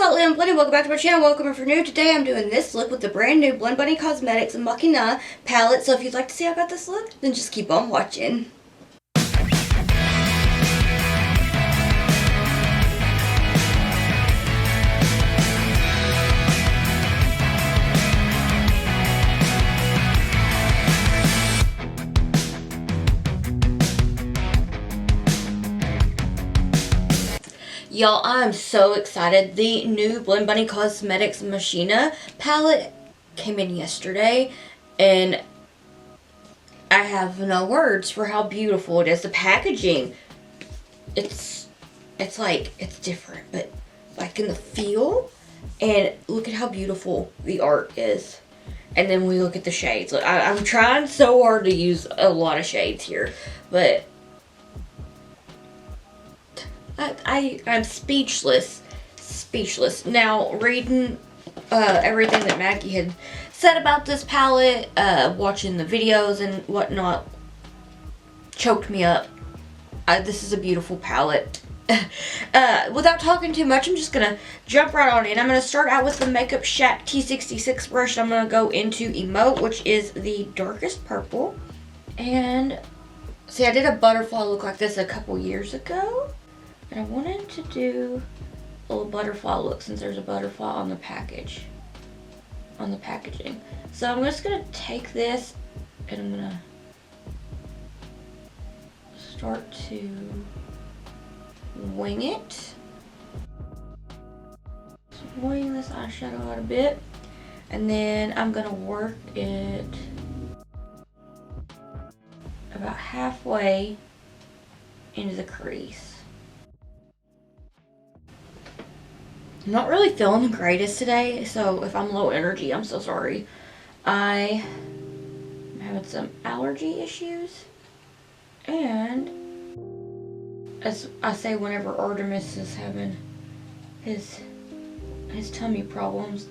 Salt and Blended, welcome back to my channel. Welcome if you're new. Today I'm doing this look with the brand new Blend Bunny Cosmetics Machina palette. So if you'd like to see how I got this look, then just keep on watching. Y'all, I'm so excited. The new Blend Bunny Cosmetics Machina palette came in yesterday, and I have no words for how beautiful it is. The packaging, it's different, but like in the feel, and look at how beautiful the art is. And then we look at the shades. Look, I'm trying so hard to use a lot of shades here, but I'm speechless. Now, reading everything that Maggie had said about this palette, watching the videos and whatnot, choked me up. This is a beautiful palette. Without talking too much, I'm just going to jump right on in. I'm going to start out with the Makeup Shack T66 brush. I'm going to go into Emote, which is the darkest purple. And, see, I did a butterfly look like this a couple years ago. And I wanted to do a little butterfly look since there's a butterfly on the packaging. So I'm just going to take this and I'm going to start to wing it. Just wing this eyeshadow out a bit. And then I'm going to work it about halfway into the crease. I'm not really feeling the greatest today, so if I'm low energy, I'm so sorry. I'm having some allergy issues, and as I say, whenever Artemis is having his tummy problems,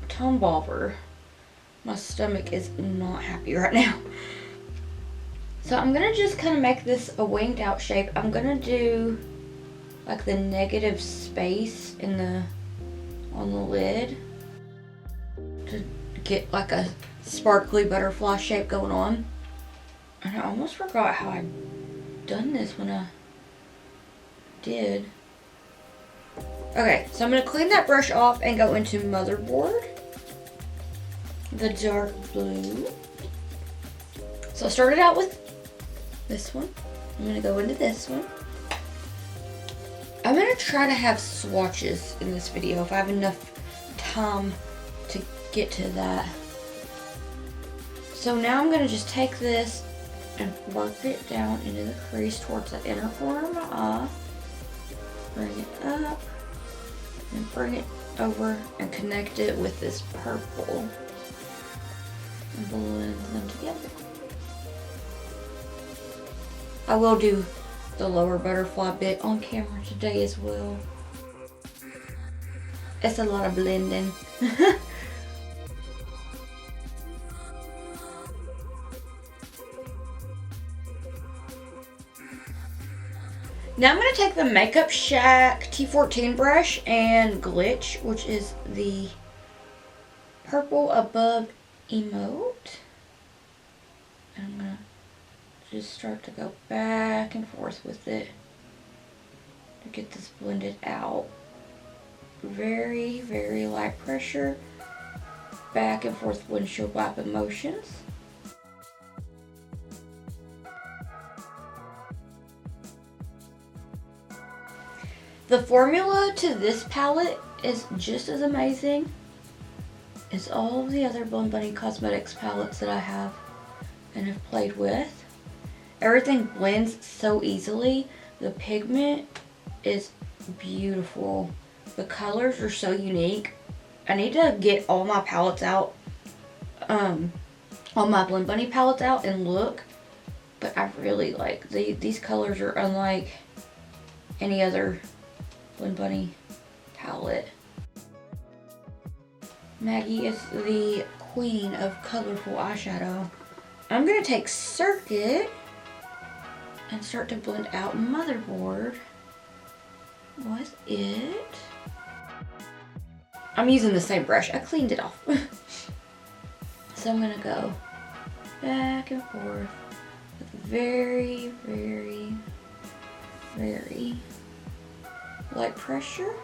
tongue bother, my stomach is not happy right now. So I'm gonna just kind of make this a winged out shape. I'm gonna do like the negative space on the lid to get like a sparkly butterfly shape going on. And I almost forgot how I'd done this when I did. Okay, so I'm going to clean that brush off and go into Motherboard, the dark blue. So I started out with this one. I'm going to go into this one. I'm going to try to have swatches in this video if I have enough time to get to that. So now I'm going to just take this and work it down into the crease towards the inner corner of my eye. Bring it up and bring it over and connect it with this purple and blend them together. I will do the lower butterfly bit on camera today as well. It's a lot of blending. Now I'm going to take the Makeup Shack T14 brush and Glitch, which is the purple above Emote. And I'm going to just start to go back and forth with it to get this blended out. Very, very light pressure, back and forth windshield wiper motions. The formula to this palette is just as amazing as all of the other Blend Bunny Cosmetics palettes that I have and have played with. Everything blends so easily. The pigment is beautiful. The colors are so unique. I need to get all my palettes out, all my Blend Bunny palettes out and look. But I really like these colors are unlike any other Blend Bunny palette. Maggie is the queen of colorful eyeshadow. I'm going to take Circuit and start to blend out Motherboard with it. I'm using the same brush. I cleaned it off. So I'm gonna go back and forth with very, very, very light pressure.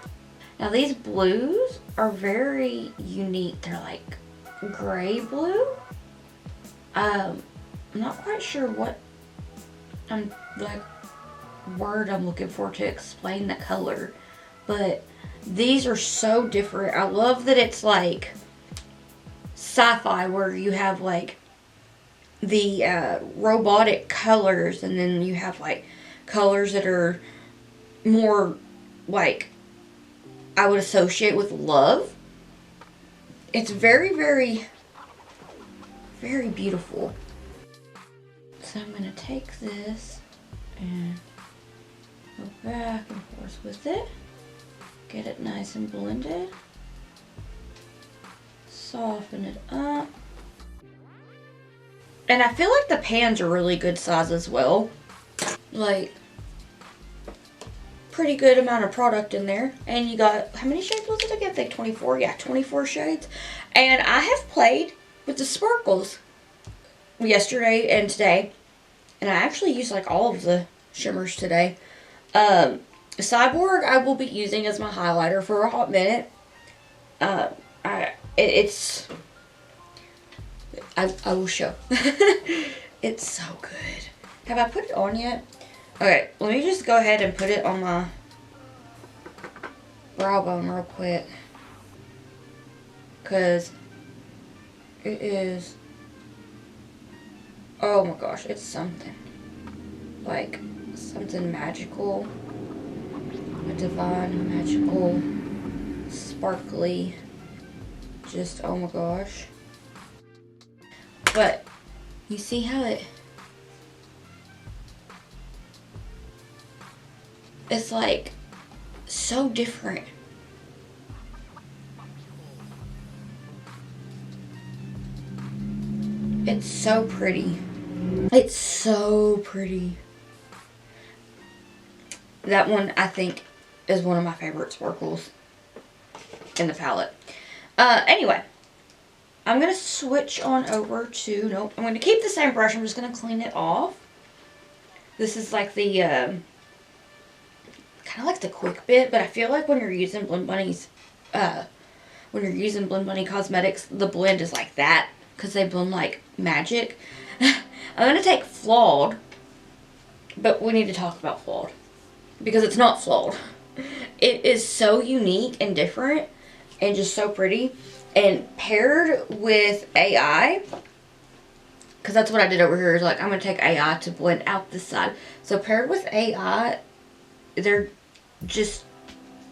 Now these blues are very unique. They're like gray blue. I'm not quite sure what word I'm looking for to explain the color, but these are so different. I love that it's like sci-fi, where you have like the robotic colors, and then you have like colors that are more like I would associate with love. It's very, very, very beautiful. So I'm gonna take this and go back and forth with it. Get it nice and blended. Soften it up. And I feel like the pans are really good size as well. Like, pretty good amount of product in there. And you got, how many shades was it again? I think 24. Yeah, 24 shades. And I have played with the sparkles yesterday and today. And I actually used like all of the shimmers today. Cyborg I will be using as my highlighter for a hot minute. I will show. It's so good. Have I put it on yet? Okay, let me just go ahead and put it on my brow bone real quick. Because it is, oh my gosh, it's something. Like something magical. A divine, magical, sparkly. Just, oh my gosh. But you see how it's like so different. It's so pretty. It's so pretty. That one I think is one of my favorite sparkles in the palette. Anyway, I'm going to switch on over to, nope, I'm going to keep the same brush. I'm just going to clean it off. This is like the, kind of like the quick bit, but I feel like when you're using Blend Bunny's, when you're using Blend Bunny Cosmetics, the blend is like that, because they blend like magic. I'm going to take Flawed, but we need to talk about Flawed, because it's not flawed. It is so unique and different and just so pretty. And paired with AI, because that's what I did over here, is like I'm going to take AI to blend out this side. So paired with AI, they're just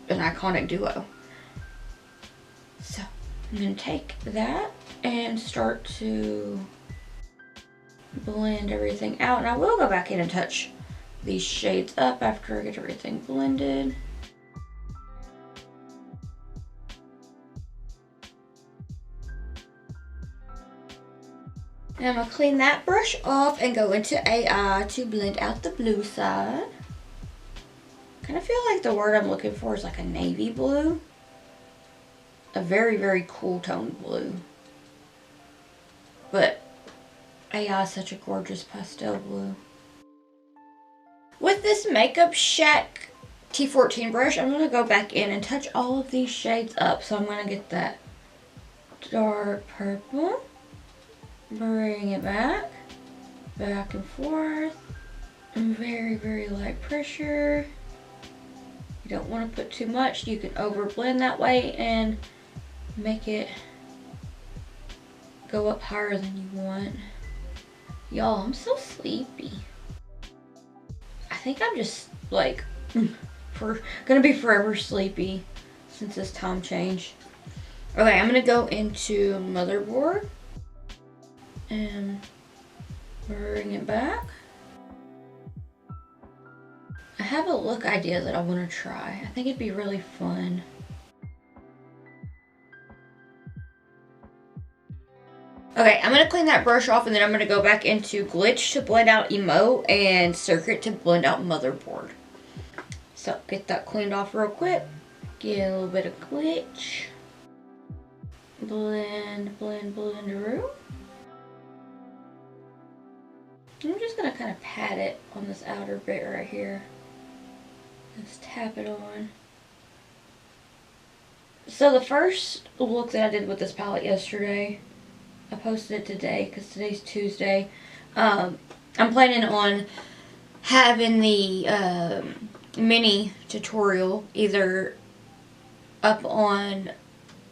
an iconic duo. So I'm going to take that and start to blend everything out. And I will go back in and touch these shades up after I get everything blended. And I'm going to clean that brush off and go into AI to blend out the blue side. Kind of feel like the word I'm looking for is like a navy blue. A very, very cool toned blue. But AI is such a gorgeous pastel blue. With this Makeup Shack T14 brush, I'm going to go back in and touch all of these shades up. So I'm going to get that dark purple. Bring it back and forth, and very, very light pressure. You don't want to put too much. You can over blend that way and make it go up higher than you want. Y'all, I'm so sleepy. I think I'm just like gonna be forever sleepy since this time change. Okay, I'm gonna go into Motherboard and bring it back. I have a look idea that I want to try. I think it'd be really fun. Okay, I'm going to clean that brush off, and then I'm going to go back into Glitch to blend out Emote and Circuit to blend out Motherboard. So get that cleaned off real quick. Get a little bit of Glitch. Blend, blend, blenderoo. I'm just gonna kind of pat it on this outer bit right here. Just tap it on. So the first look that I did with this palette yesterday, I posted it today because today's Tuesday. I'm planning on having the mini tutorial either up on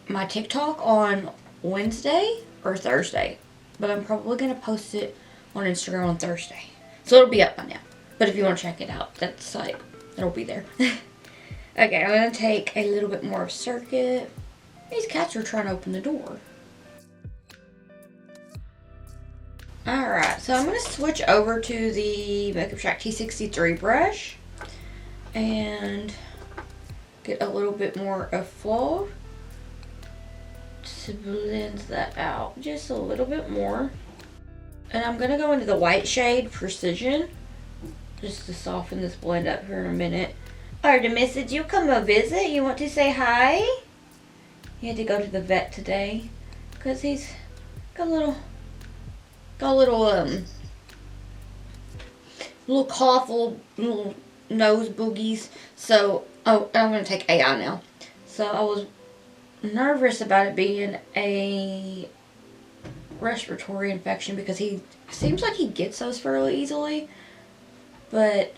my TikTok on Wednesday or Thursday. But I'm probably going to post it on Instagram on Thursday. So it'll be up by now. But if you want to check it out, that's like, it'll be there. Okay, I'm going to take a little bit more of Circuit. These cats are trying to open the door. Alright, so I'm going to switch over to the Makeup Shack T63 brush. And get a little bit more of Flaw to blend that out just a little bit more. And I'm going to go into the white shade Precision just to soften this blend up here in a minute. Artemis, did you come a visit? You want to say hi? He had to go to the vet today because he's got a little cough, little nose boogies. So, oh, I'm going to take AI now. So I was nervous about it being a respiratory infection because he seems like he gets those fairly easily. But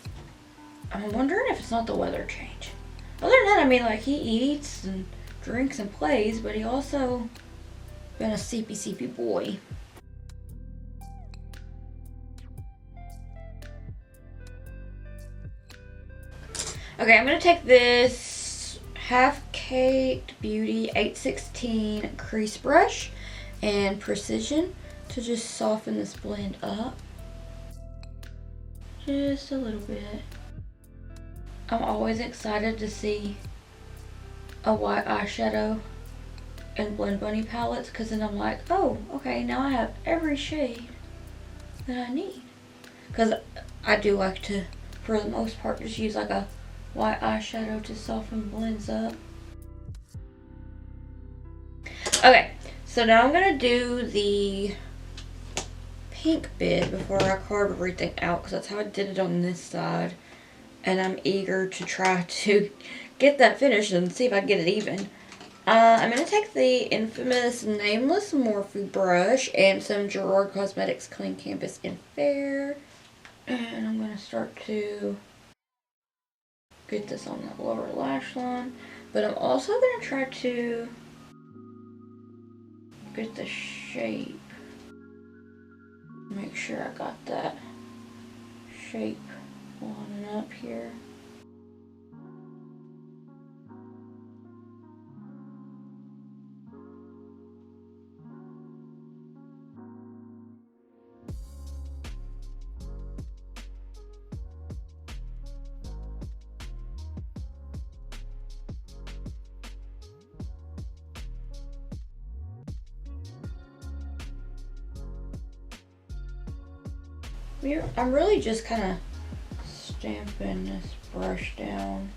I'm wondering if it's not the weather change. Other than that, I mean, like, he eats and drinks and plays, but he also been a CP boy. Okay, I'm going to take this Half Caked Beauty 816 crease brush and Precision to just soften this blend up. Just a little bit. I'm always excited to see a white eyeshadow in Blend Bunny palettes because then I'm like, oh, okay, now I have every shade that I need. Because I do like to, for the most part, just use like a white eyeshadow to soften blends up. Okay, so now I'm going to do the pink bit before I carve everything out because that's how I did it on this side. And I'm eager to try to get that finished and see if I can get it even. I'm going to take the infamous Nameless Morphe brush and some Gerard Cosmetics Clean Canvas in Fair. And I'm going to start to get this on that lower lash line. But I'm also going to try to get the shape. Make sure I got that shape lining up here. I'm really just kind of stamping this brush down.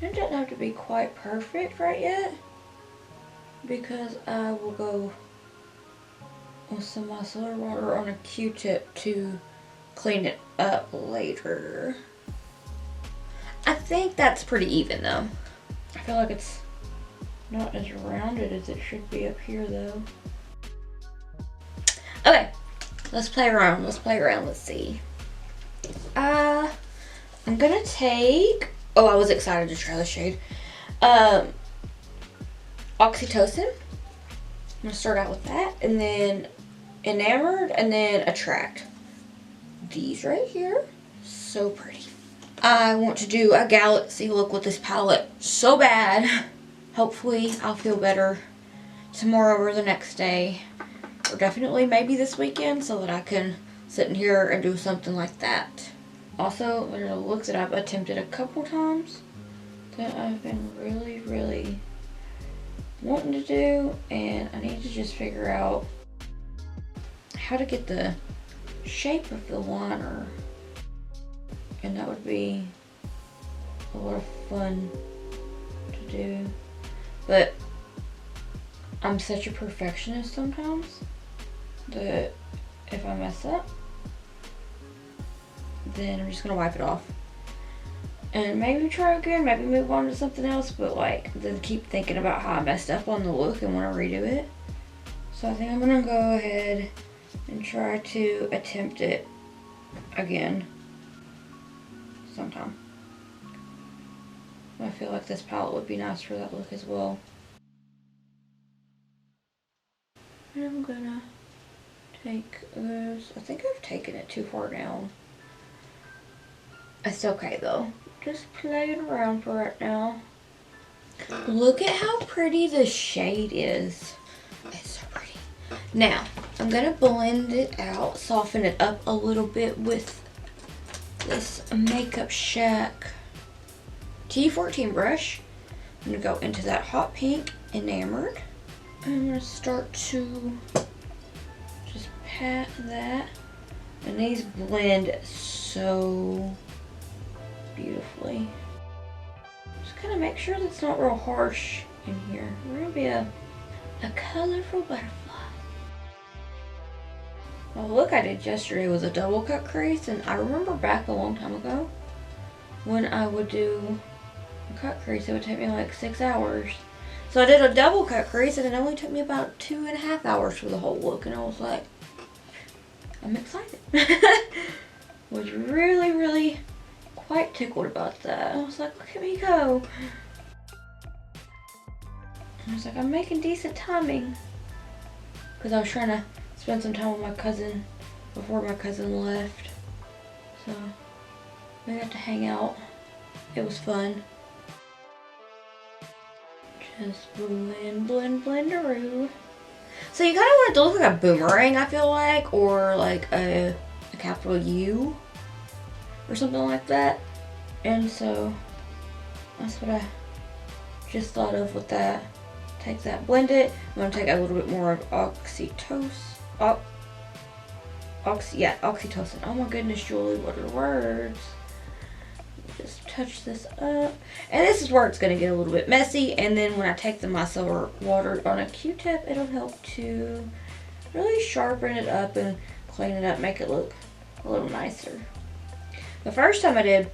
It doesn't have to be quite perfect right yet because I will go with some micellar water on a Q-tip to clean it up later. I think that's pretty even though. I feel like it's not as rounded as it should be up here though. Okay, let's play around, let's see. I'm gonna take, oh, I was excited to try the shade. Oxytocin. I'm gonna start out with that, and then Enamored, and then Attract. These right here, so pretty. I want to do a galaxy look with this palette so bad. Hopefully I'll feel better tomorrow or the next day. Or definitely maybe this weekend so that I can sit in here and do something like that. Also, there are looks that I've attempted a couple times that I've been really wanting to do, and I need to just figure out how to get the shape of the liner, and that would be a lot of fun to do. But I'm such a perfectionist sometimes that if I mess up, then I'm just gonna wipe it off. And maybe try again, maybe move on to something else, but like, then keep thinking about how I messed up on the look and want to redo it. So I think I'm gonna go ahead and try to attempt it again sometime. I feel like this palette would be nice for that look as well. And I'm gonna take this. I think I've taken it too far down. It's okay though. Just playing around for right now. Look at how pretty the shade is. It's so pretty. Now, I'm gonna blend it out, soften it up a little bit with this Makeup Shack T14 brush. I'm gonna go into that hot pink Enamored. I'm gonna start to just pat that. And these blend so beautifully. Just kind of make sure that's not real harsh in here. We're gonna be a colorful butterfly. Well, the look I did yesterday was a double cut crease, and I remember back a long time ago when I would do a cut crease, it would take me like 6 hours. So I did a double cut crease, and it only took me about 2.5 hours for the whole look, and I was like, I'm excited. Was really, really quite tickled about that. I was like, look at me go. I was like, I'm making decent timing. Because I was trying to spend some time with my cousin before my cousin left. So we got to hang out. It was fun. Just blend, blend, blendaroo. So you kind of want it to look like a boomerang, I feel like, or like a capital U or something like that. And so that's what I just thought of with that. Take that, blend it. I'm gonna take a little bit more of oxytocin. Oxytocin. Oh my goodness, Julie, what are words? Just touch this up. And this is where it's gonna get a little bit messy. And then when I take the micellar water on a Q-tip, it'll help to really sharpen it up and clean it up, make it look a little nicer. The first time I did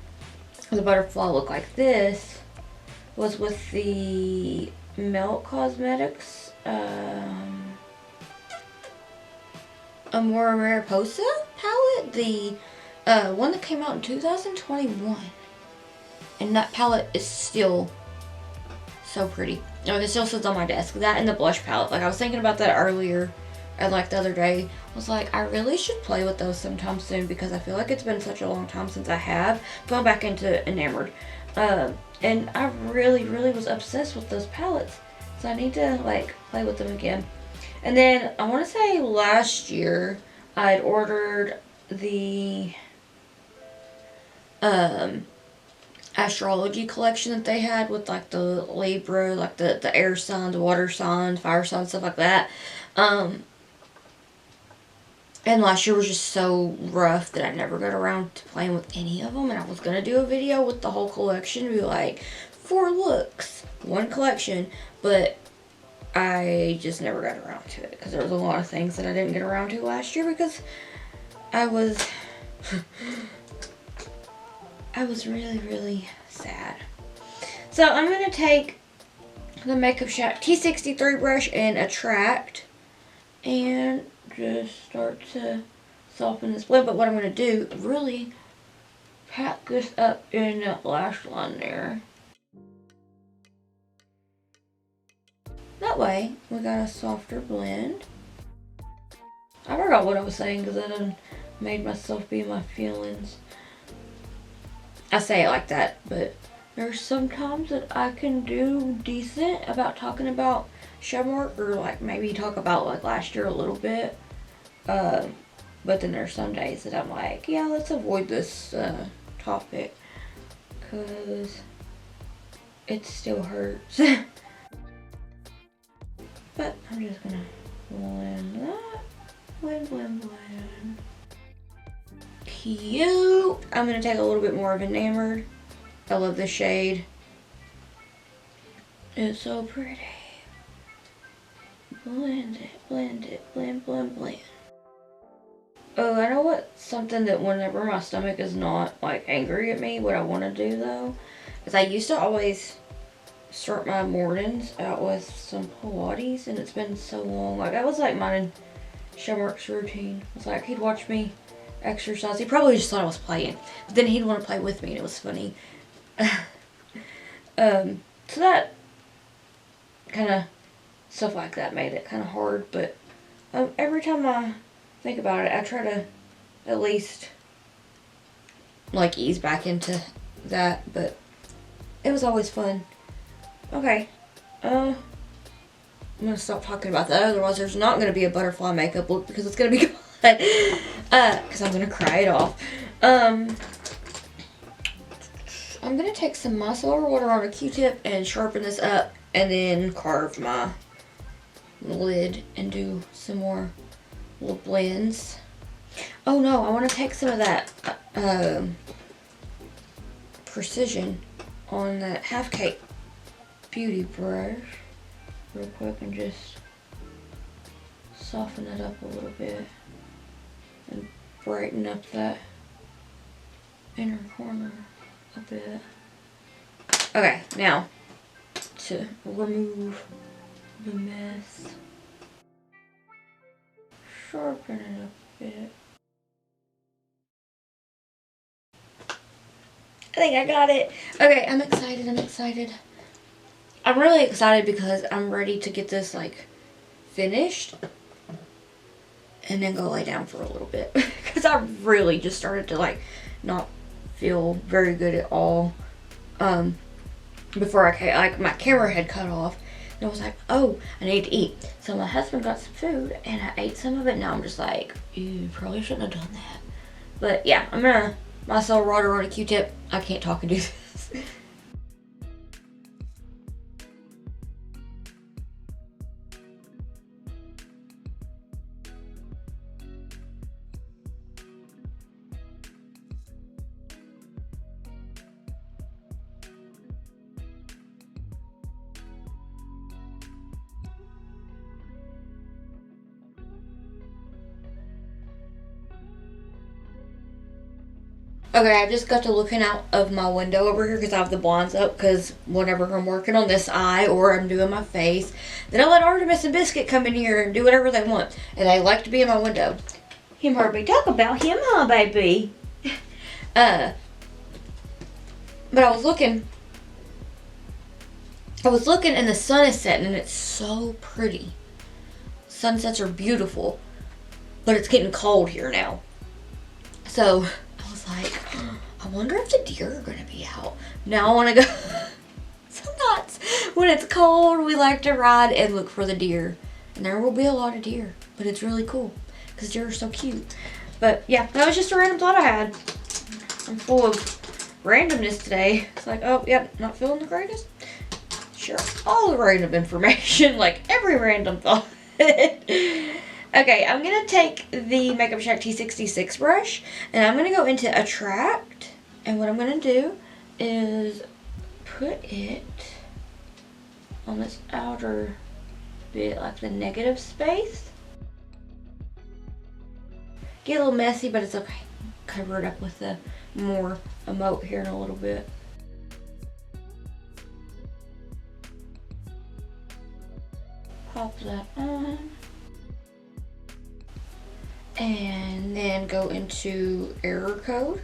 the butterfly look like this was with the Melt Cosmetics Amora Mariposa palette, the one that came out in 2021, and that palette is still so pretty. It still sits on my desk. That and the blush palette, like I was thinking about that earlier, and like the other day, I was like, I really should play with those sometime soon because I feel like it's been such a long time since I have gone back into Enamored. And I really, really was obsessed with those palettes. So I need to like play with them again. And then I want to say last year I'd ordered the astrology collection that they had with like the Libra, like the air signs, water signs, fire signs, stuff like that. And last year was just so rough that I never got around to playing with any of them. And I was going to do a video with the whole collection. Be like, 4 looks, 1 collection. But I just never got around to it. Because there was a lot of things that I didn't get around to last year. Because I was really, really sad. So I'm going to take the Makeup Shack T63 brush and Attract. And just start to soften this blend. But what I'm going to do, really pat this up in that lash line there. That way, we got a softer blend. I forgot what I was saying because I done made myself be my feelings. I say it like that, but there's sometimes that I can do decent about talking about shadow mark, or like maybe talk about like last year a little bit. But then there's some days that I'm like, yeah, let's avoid this topic because it still hurts. But I'm just gonna blend that. Blend, blend, blend. Cute. I'm gonna take a little bit more of Enamored. I love this shade. It's so pretty. Blend it, blend it, blend, blend, blend. Oh, I know what something that whenever my stomach is not like angry at me, what I want to do though, is I used to always start my mornings out with some Pilates, and it's been so long. Like that was like mine and Shemwork's routine. It's like he'd watch me exercise. He probably just thought I was playing, but then he'd want to play with me, and it was funny. So that kind of stuff like that made it kind of hard, but every time I think about it, I try to at least like ease back into that, but it was always fun. Okay, I'm gonna stop talking about that, otherwise there's not gonna be a butterfly makeup look because it's gonna be gone. Because I'm gonna cry it off. I'm gonna take some micellar water on a Q-tip and sharpen this up, and then carve my lid and do some more little blends. Oh no, I want to take some of that precision on that half cake beauty brush real quick and just soften it up a little bit and brighten up that inner corner a bit. Okay, now to remove the mess, sharpen it up a bit. I think I got it. Okay, I'm excited. I'm really excited because I'm ready to get this like finished and then go lay down for a little bit because I really just started to like not feel very good at all before I came, like my camera had cut off, and I was like, oh, I need to eat. So my husband got some food and I ate some of it. Now I'm just like, you probably shouldn't have done that. But yeah, I'm gonna micellar water on a Q-tip. I can't talk and do this. Okay, I just got to looking out of my window over here because I have the blinds up, because whenever I'm working on this eye or I'm doing my face, then I let Artemis and Biscuit come in here and do whatever they want. And they like to be in my window. Him heard me talk about him, huh, baby? But I was looking and the sun is setting and it's so pretty. Sunsets are beautiful, but it's getting cold here now. So I was like, I wonder if the deer are gonna be out. Now I wanna go. Sometimes when it's cold, we like to ride and look for the deer. And there will be a lot of deer, but it's really cool because deer are so cute. But yeah, that was just a random thought I had. I'm full of randomness today. It's like, oh, yep, not feeling the greatest. Share all the random information, like every random thought. Okay, I'm going to take the Makeup Shack T66 brush, and I'm going to go into Attract, and what I'm going to do is put it on this outer bit, like the negative space. Get a little messy, but it's okay. Cover it up with the more emote here in a little bit. Pop that on. And then go into Error Code,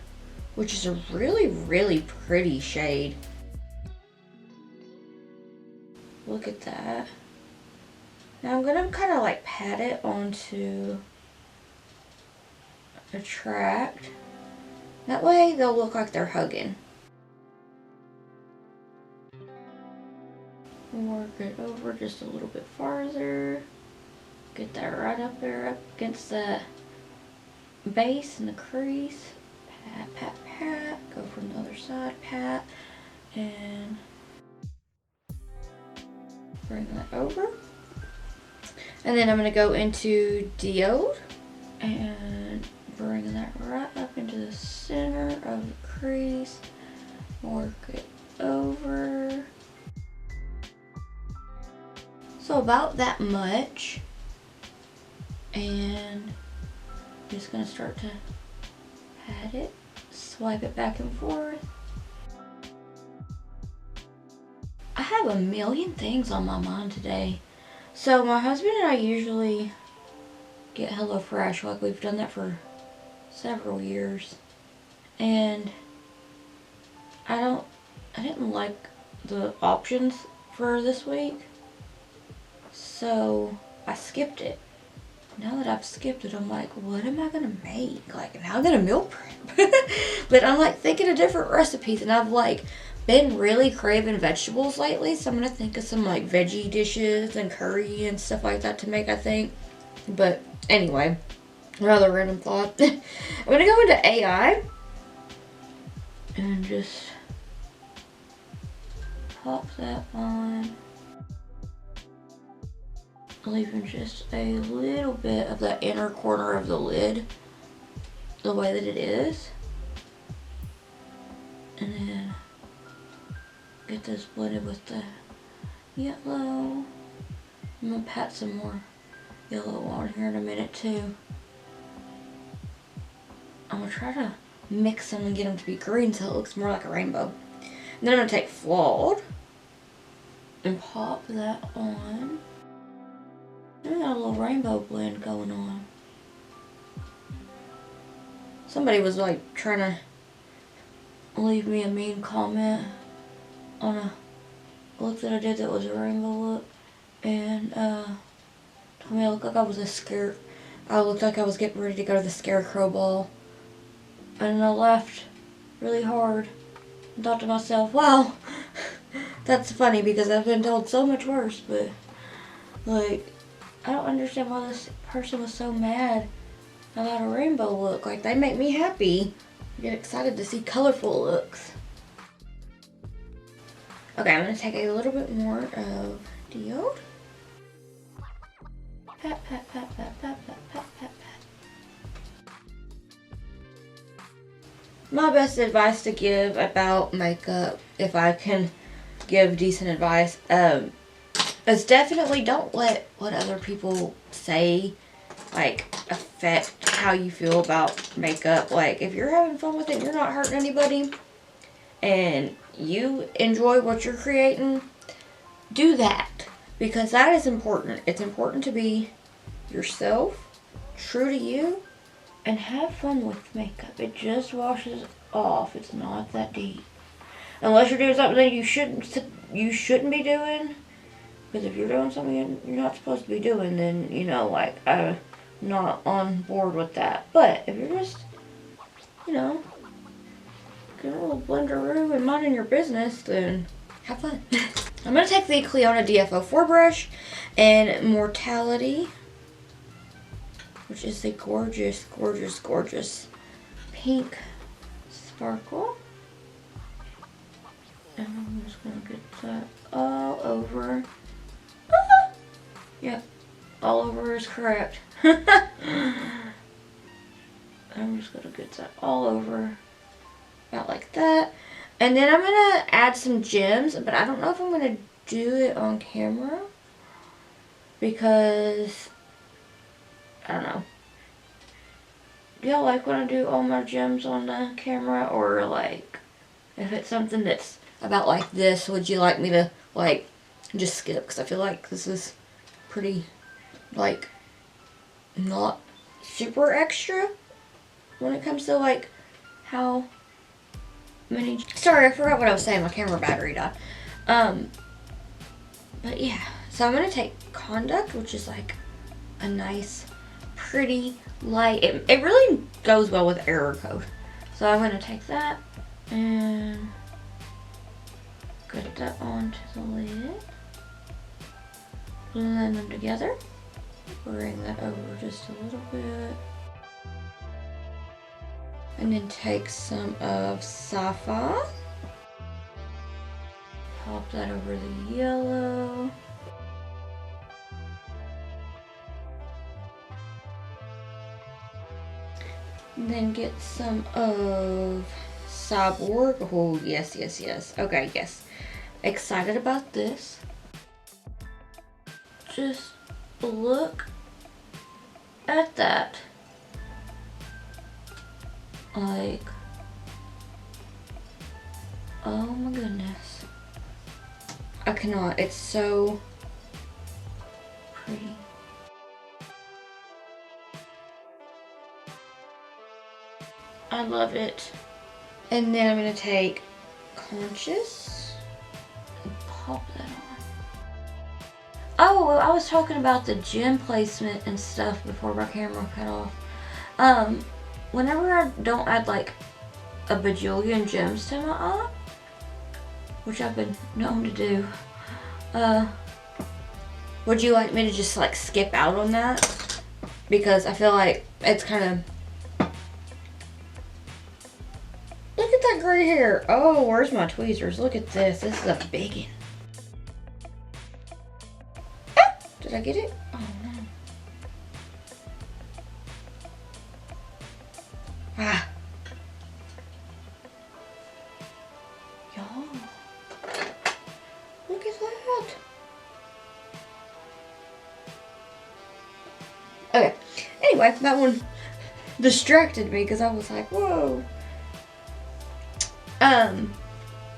which is a really, really pretty shade. Look at that. Now I'm gonna kind of like pat it onto Attract. That way they'll look like they're hugging. Work it over just a little bit farther. Get that right up there, up against the base and the crease. Pat, pat, pat. Go from the other side, pat. And bring that over. And then I'm going to go into Diode and bring that right up into the center of the crease. Work it over. So about that much. And I'm just gonna start to pat it, swipe it back and forth. I have a million things on my mind today. So my husband and I usually get HelloFresh, like we've done that for several years. And I didn't like the options for this week. So I skipped it. Now that I've skipped it, I'm like, what am I gonna make? Like, now I'm gonna meal prep. But I'm like thinking of different recipes, and I've like been really craving vegetables lately, so I'm gonna think of some like veggie dishes and curry and stuff like that to make, I think. But anyway, another random thought. I'm gonna go into AI and just pop that on. Leaving just a little bit of that inner corner of the lid the way that it is. And then get this blended with the yellow. I'm gonna pat some more yellow on here in a minute too. I'm gonna try to mix them and get them to be green so it looks more like a rainbow. And then I'm gonna take flawed and pop that on. I got a little rainbow blend going on. Somebody was like trying to leave me a mean comment on a look that I did that was a rainbow look, and told me I looked like I was I looked like I was getting ready to go to the scarecrow ball, and I laughed really hard and thought to myself, wow, that's funny because I've been told so much worse. But like, I don't understand why this person was so mad about a rainbow look. Like, they make me happy. I get excited to see colorful looks. Okay, I'm going to take a little bit more of Deode. Pat, pat, pat, pat, pat, pat, pat, pat, pat. My best advice to give about makeup, if I can give decent advice, is definitely don't let what other people say like affect how you feel about makeup. Like, if you're having fun with it, you're not hurting anybody, and you enjoy what you're creating, do that, because that is important. It's important to be yourself, true to you, and have fun with makeup. It just washes off. It's not that deep, unless you're doing something that you shouldn't be doing. Because if you're doing something you're not supposed to be doing, then, you know, like, I'm not on board with that. But if you're just, you know, getting a little blenderoo and minding your business, then have fun. I'm going to take the Cliona DFO4 brush and Mortality, which is the gorgeous, gorgeous, gorgeous pink sparkle. And I'm just going to get that all over. Yep, all over is correct. I'm just going to get that all over, about like that. And then I'm going to add some gems, but I don't know if I'm going to do it on camera, because, I don't know. Do y'all like when I do all my gems on the camera? Or like, if it's something that's about like this, would you like me to like just skip? Because I feel like this is pretty, like, not super extra when it comes to like how many. Sorry, I forgot what I was saying. My camera battery died. But yeah, so I'm gonna take Conduct, which is like a nice, pretty light. It really goes well with Error Code. So I'm gonna take that and get that onto the lid. Blend them together. Bring that over just a little bit. And then take some of Safa. Pop that over the yellow. And then get some of Cyborg. Oh, yes, yes, yes. Okay, yes. Excited about this. Just look at that. Like, oh my goodness. I cannot. It's so pretty. I love it. And then I'm going to take Conscious and pop that on. Oh, well, I was talking about the gem placement and stuff before my camera cut off. Whenever I don't add like a bajillion gems to my eye, which I've been known to do, would you like me to just like skip out on that? Because I feel like it's kind of... Look at that gray hair. Oh, where's my tweezers? Look at this. This is a big one. Ah, did I get it? Oh no. Ah. Y'all. Look at that. Okay. Anyway, that one distracted me because I was like, whoa.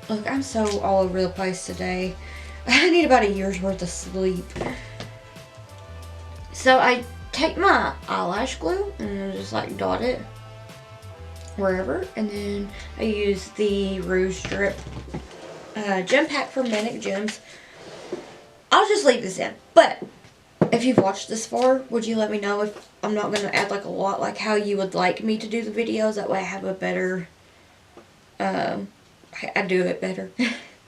Look, I'm so all over the place today. I need about a year's worth of sleep. So I take my eyelash glue and just like dot it wherever, and then I use the Rouge Drip gem pack from Manic Gems. I'll just leave this in, but if you've watched this far, would you let me know if I'm not going to add like a lot, like how you would like me to do the videos? That way I have a better, I do it better.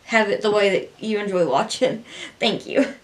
Have it the way that you enjoy watching. Thank you.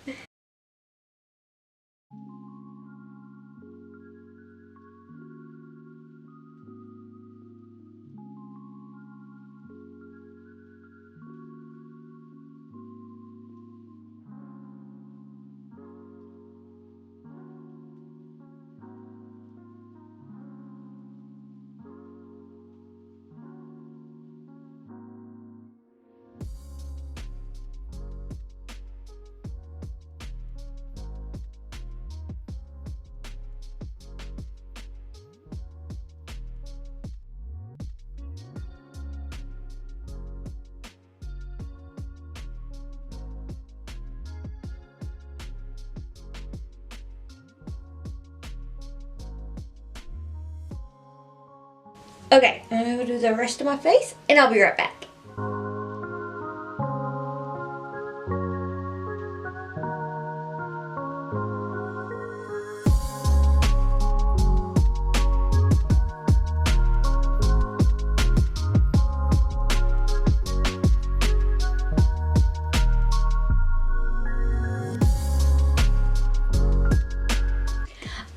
Okay, I'm going to do the rest of my face, and I'll be right back.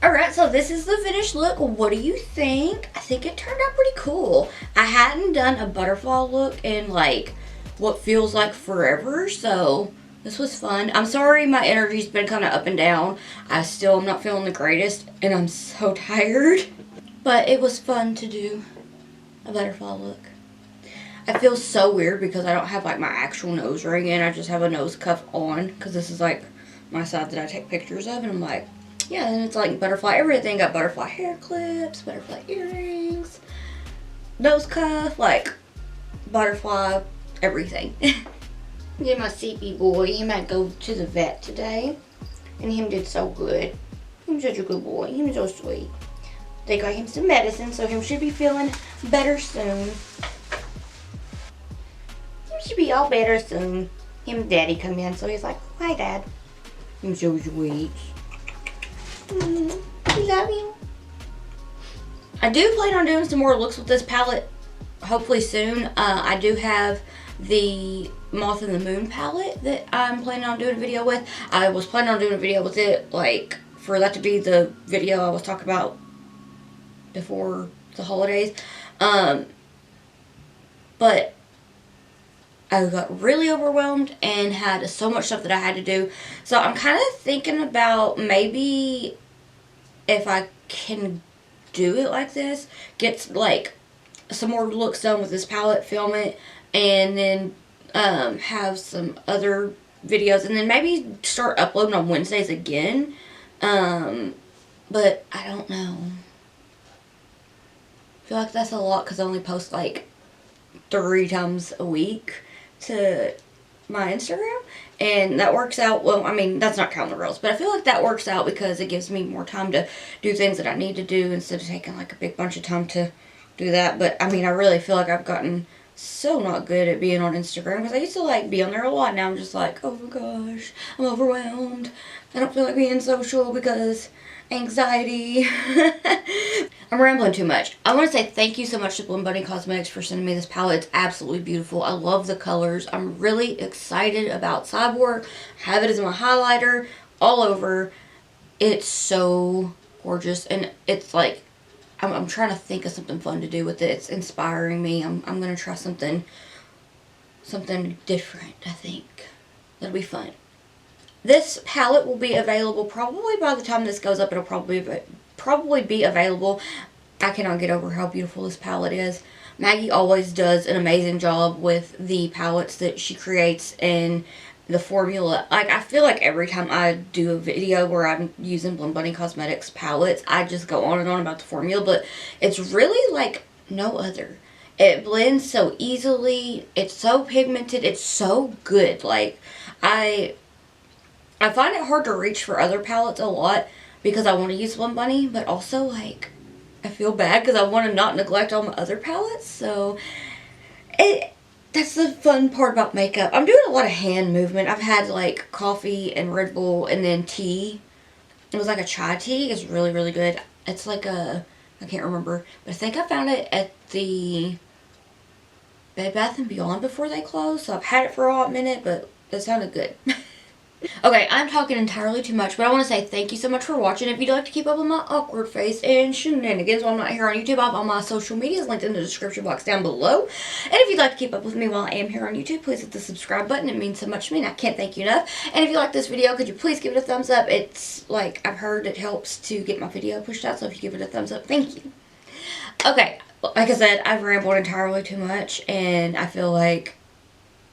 Alright, so this is the finished look. What do you think? I think it turned out pretty cool. I hadn't done a butterfly look in like what feels like forever, so this was fun. I'm sorry my energy's been kind of up and down. I still am not feeling the greatest, and I'm so tired. But it was fun to do a butterfly look. I feel so weird because I don't have like my actual nose ring in. I just have a nose cuff on because this is like my side that I take pictures of, and I'm like, yeah, and it's like butterfly everything. Got butterfly hair clips, butterfly earrings, nose cuff, like butterfly everything. Get my CP boy. He might go to the vet today, and him did so good. He's such a good boy. He was so sweet. They got him some medicine, so him should be feeling better soon. Him should be all better soon. Him and Daddy come in, so he's like, hi, Dad. Him so sweet. We love you. I do plan on doing some more looks with this palette, hopefully soon. I do have the Moth and the Moon palette that I'm planning on doing a video with. I was planning on doing a video with it, like, for that to be the video I was talking about before the holidays. But I got really overwhelmed and had so much stuff that I had to do. So I'm kind of thinking about maybe if I can do it like this, get like some more looks done with this palette, film it, and then have some other videos and then maybe start uploading on Wednesdays again. But I don't know. I feel like that's a lot because I only post like 3 times a week to my Instagram, and that works out well. I mean, that's not counting the reels, but I feel like that works out because it gives me more time to do things that I need to do instead of taking like a big bunch of time to do that. But I mean, I really feel like I've gotten so not good at being on Instagram because I used to like be on there a lot. Now I'm just like, oh my gosh, I'm overwhelmed. I don't feel like being social because anxiety. I'm rambling too much. I want to say thank you so much to Bloom Bunny Cosmetics for sending me this palette. It's absolutely beautiful. I love the colors. I'm really excited about Cyborg. Have it as my highlighter all over. It's so gorgeous, and it's like I'm trying to think of something fun to do with it. It's inspiring me. I'm gonna try something different. I think that'll be fun. This palette will be available probably by the time this goes up. It'll probably be available. I cannot get over how beautiful this palette is. Maggie always does an amazing job with the palettes that she creates and the formula. Like, I feel like every time I do a video where I'm using Bloom Bunny Cosmetics palettes, I just go on and on about the formula, but it's really like no other. It blends so easily. It's so pigmented. It's so good. Like, I find it hard to reach for other palettes a lot because I want to use Bloom Bunny, but also, like, I feel bad because I want to not neglect all my other palettes. So, that's the fun part about makeup. I'm doing a lot of hand movement. I've had, like, coffee and Red Bull and then tea. It was like a chai tea. It's really, really good. It's like I can't remember, but I think I found it at the Bed Bath & Beyond before they closed. So, I've had it for a hot minute, but it sounded good. Okay, I'm talking entirely too much, but I want to say thank you so much for watching. If you'd like to keep up with my awkward face and shenanigans while I'm not here on YouTube, I have all my social medias linked in the description box down below. And if you'd like to keep up with me while I am here on YouTube, please hit the subscribe button. It means so much to me, and I can't thank you enough. And if you like this video, could you please give it a thumbs up? It's, like, I've heard it helps to get my video pushed out, so if you give it a thumbs up, thank you. Okay, like I said, I've rambled entirely too much, and I feel like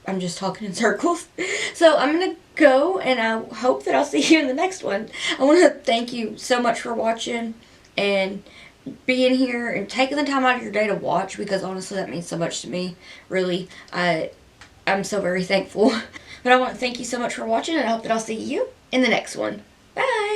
I'm just talking in circles. So I'm going to go, and I hope that I'll see you in the next one. I want to thank you so much for watching and being here and taking the time out of your day to watch, because honestly that means so much to me. Really, I'm so very thankful. But I want to thank you so much for watching, and I hope that I'll see you in the next one. Bye!